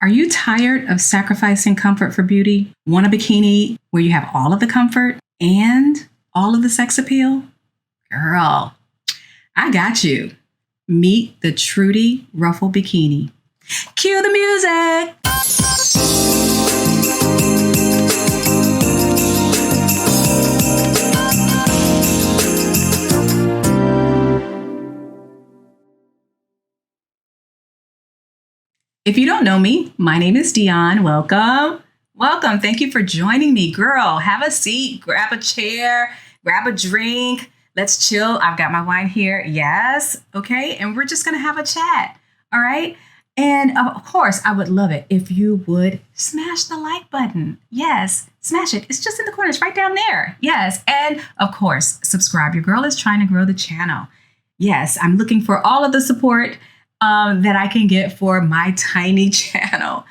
Are you tired of sacrificing comfort for beauty? Want a bikini where you have all of the comfort and all of the sex appeal? Girl, I got you. Meet the Trudy Ruffled Bikini. Cue the music! If you don't know me, my name is Dion. Welcome. Welcome. Thank you for joining me. Girl, have a seat, grab a chair, grab a drink. Let's chill. I've got my wine here. Yes. Okay. And we're just going to have a chat. All right. And of course, I would love it if you would smash the like button. Yes. Smash it. It's just in the corner. It's right down there. Yes. And of course, subscribe. Your girl is trying to grow the channel. Yes. I'm looking for all of the support that I can get for my tiny channel.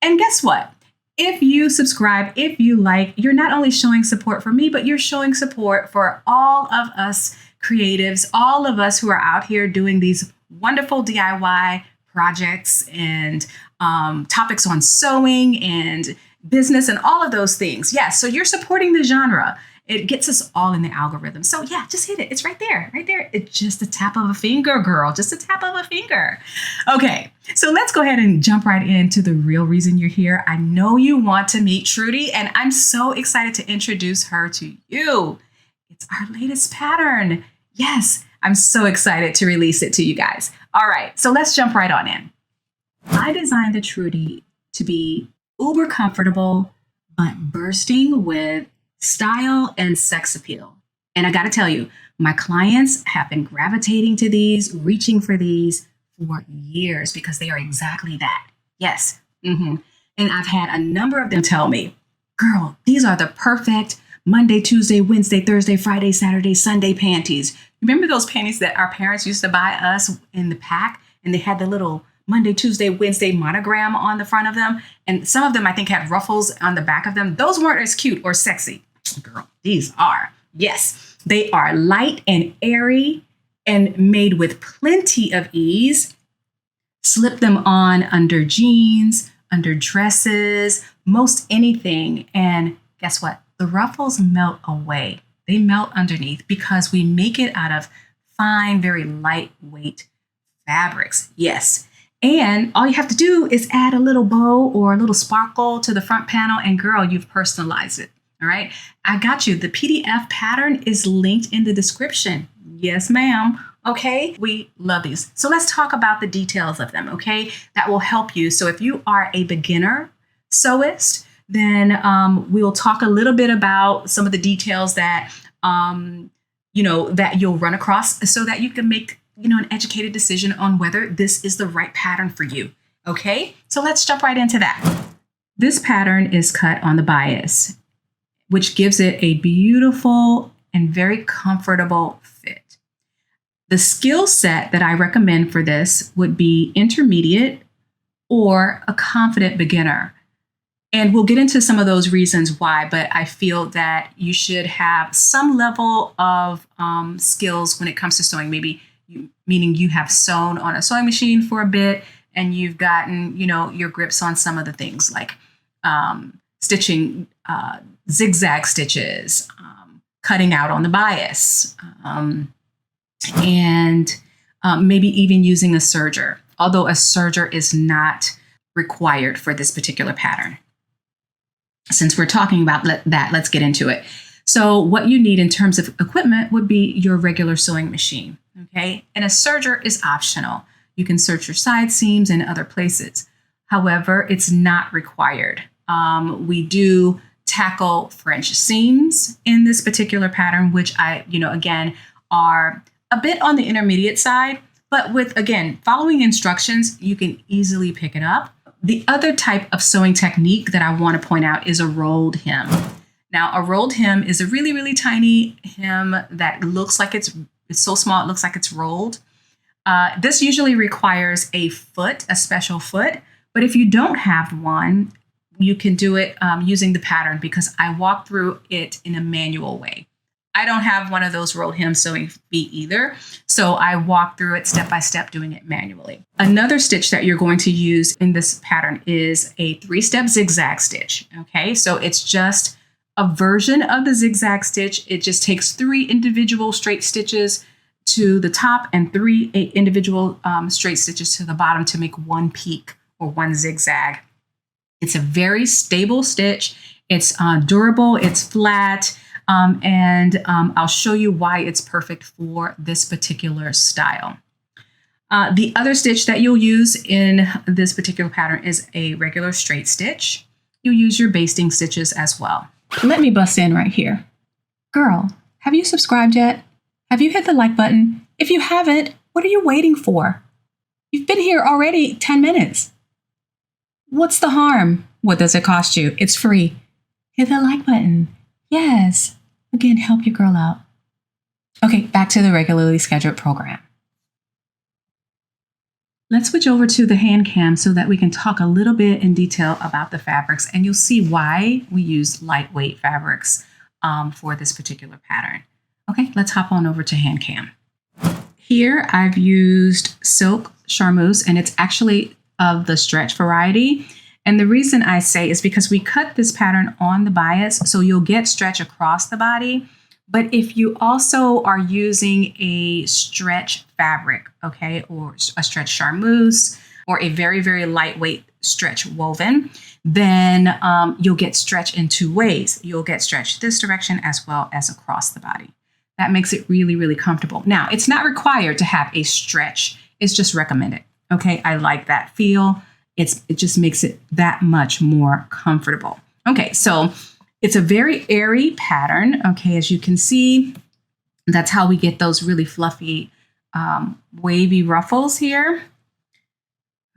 And guess what? If you subscribe, if you like, you're not only showing support for me, but you're showing support for all of us creatives, all of us who are out here doing these wonderful DIY projects and topics on sewing and business and all of those things. Yes, so you're supporting the genre. It gets us all in the algorithm. So yeah, just hit it. It's right there, right there. It's just a tap of a finger, girl, just a tap of a finger. Okay, so let's go ahead and jump right into the real reason you're here. I know you want to meet Trudy, and I'm so excited to introduce her to you. It's our latest pattern. Yes, I'm so excited to release it to you guys. All right, so let's jump right on in. I designed the Trudy to be uber comfortable, but bursting with style and sex appeal. And I got to tell you, my clients have been gravitating to these, reaching for these for years because they are exactly that. Yes. And I've had a number of them tell me, girl, these are the perfect Monday, Tuesday, Wednesday, Thursday, Friday, Saturday, Sunday panties. Remember those panties that our parents used to buy us in the pack and they had the little Monday, Tuesday, Wednesday monogram on the front of them? And some of them I think had ruffles on the back of them. Those weren't as cute or sexy. Girl, these are. Yes, they are light and airy and made with plenty of ease. Slip them on under jeans, under dresses, most anything. And guess what? The ruffles melt away. They melt underneath because we make it out of fine, very lightweight fabrics. Yes. And all you have to do is add a little bow or a little sparkle to the front panel and girl, you've personalized it. All right. I got you. The PDF pattern is linked in the description. Yes, ma'am. Okay. We love these. So let's talk about the details of them. Okay. That will help you. So if you are a beginner sewist, then we'll talk a little bit about some of the details that, that you'll run across so that you can make, an educated decision on whether this is the right pattern for you. Okay. So let's jump right into that. This pattern is cut on the bias, which gives it a beautiful and very comfortable fit. The skill set that I recommend for this would be intermediate or a confident beginner. And we'll get into some of those reasons why, but I feel that you should have some level of skills when it comes to sewing, meaning you have sewn on a sewing machine for a bit and you've gotten, your grips on some of the things like stitching, zigzag stitches, cutting out on the bias, and maybe even using a serger, although a serger is not required for this particular pattern. Since we're talking about that, let's get into it. So what you need in terms of equipment would be your regular sewing machine, okay? And a serger is optional. You can serge your side seams and other places. However, it's not required. We do tackle French seams in this particular pattern, which again, are a bit on the intermediate side, but with, again, following instructions, you can easily pick it up. The other type of sewing technique that I want to point out is a rolled hem. Now, a rolled hem is a really, really tiny hem that looks like it's so small, it looks like it's rolled. This usually requires a special foot, but if you don't have one, you can do it using the pattern because I walk through it in a manual way. I don't have one of those rolled hem sewing feet either. So I walk through it step by step, doing it manually. Another stitch that you're going to use in this pattern is a 3-step zigzag stitch. Okay, so it's just a version of the zigzag stitch. It just takes 3 individual straight stitches to the top and 3 individual straight stitches to the bottom to make one peak or one zigzag. It's a very stable stitch. It's durable, it's flat, and I'll show you why it's perfect for this particular style. The other stitch that you'll use in this particular pattern is a regular straight stitch. You'll use your basting stitches as well. Let me bust in right here. Girl, have you subscribed yet? Have you hit the like button? If you haven't, what are you waiting for? You've been here already 10 minutes. What's the harm? What does it cost you? It's free. Hit the like button. Yes. Again, help your girl out. Okay, back to the regularly scheduled program. Let's switch over to the hand cam so that we can talk a little bit in detail about the fabrics, and you'll see why we use lightweight fabrics for this particular pattern. Okay, let's hop on over to hand cam. Here I've used silk charmeuse, and it's actually of the stretch variety. And the reason I say is because we cut this pattern on the bias, so you'll get stretch across the body. But if you also are using a stretch fabric, okay, or a stretch charmeuse, or a very, very lightweight stretch woven, then you'll get stretch in 2 ways. You'll get stretch this direction as well as across the body. That makes it really, really comfortable. Now, it's not required to have a stretch. It's just recommended. Okay, I like that feel. It just makes it that much more comfortable. Okay, so it's a very airy pattern. Okay, as you can see, that's how we get those really fluffy, wavy ruffles here.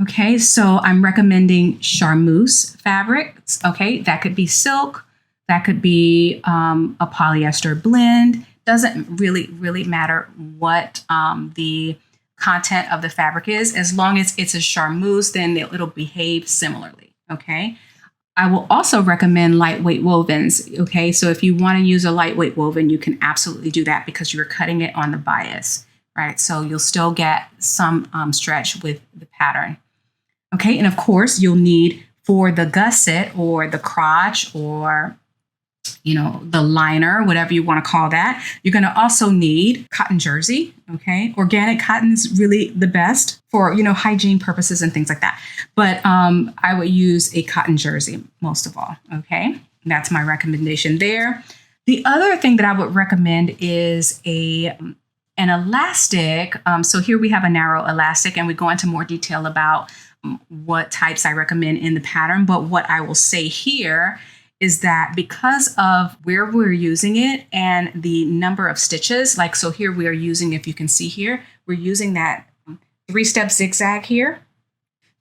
Okay, so I'm recommending charmeuse fabrics. Okay, that could be silk, that could be a polyester blend. Doesn't really matter what the content of the fabric is. As long as it's a charmeuse, then it'll behave similarly. Okay. I will also recommend lightweight wovens. Okay, so if you want to use a lightweight woven, you can absolutely do that because you're cutting it on the bias, right? So you'll still get some stretch with the pattern. Okay, and of course you'll need for the gusset or the crotch or the liner, whatever you want to call that, you're going to also need cotton jersey. Okay. Organic cotton is really the best for, hygiene purposes and things like that. But I would use a cotton jersey most of all. Okay. That's my recommendation there. The other thing that I would recommend is an elastic. So here we have a narrow elastic, and we go into more detail about what types I recommend in the pattern. But what I will say here is that because of where we're using it and the number of stitches, like so here we are using, if you can see here, we're using that 3-step zigzag here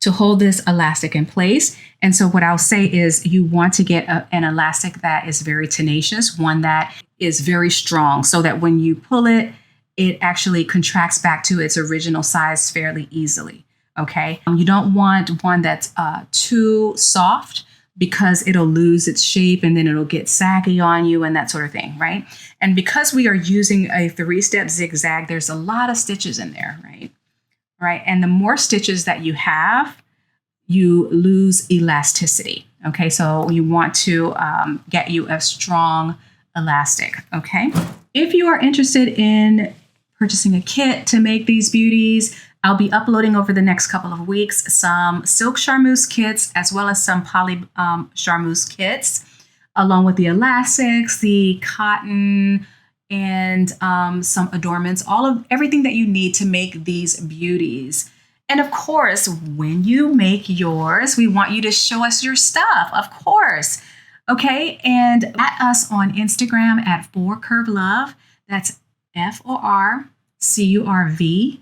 to hold this elastic in place. And so what I'll say is you want to get an elastic that is very tenacious, one that is very strong, so that when you pull it, it actually contracts back to its original size fairly easily. Okay. You don't want one that's too soft, because it'll lose its shape and then it'll get saggy on you and that sort of thing, right? And because we are using a 3-step zigzag, there's a lot of stitches in there, right? Right. And the more stitches that you have, you lose elasticity. Okay. So you want to get you a strong elastic. Okay. If you are interested in purchasing a kit to make these beauties, I'll be uploading over the next couple of weeks some silk charmeuse kits as well as some poly charmeuse kits, along with the elastics, the cotton, and some adornments, everything that you need to make these beauties. And of course, when you make yours, we want you to show us your stuff, of course. Okay, and at us on Instagram at @CurvLove. That's FORCURVLOVE,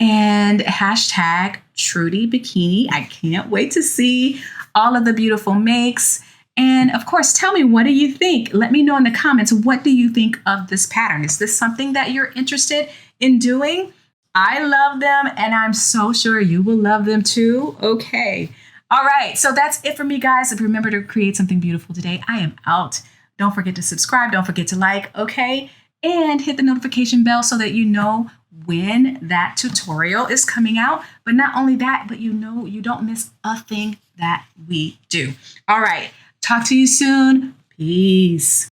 and hashtag Trudy Bikini. I can't wait to see all of the beautiful makes. And of course, tell me, what do you think? Let me know in the comments, what do you think of this pattern? Is this something that you're interested in doing? I love them, and I'm so sure you will love them too. Okay. All right. So that's it for me, guys. Remember to create something beautiful today. I am out. Don't forget to subscribe. Don't forget to like, okay? And hit the notification bell so that you know when that tutorial is coming out. But not only that, but you know you don't miss a thing that we do. All right. Talk to you soon. Peace.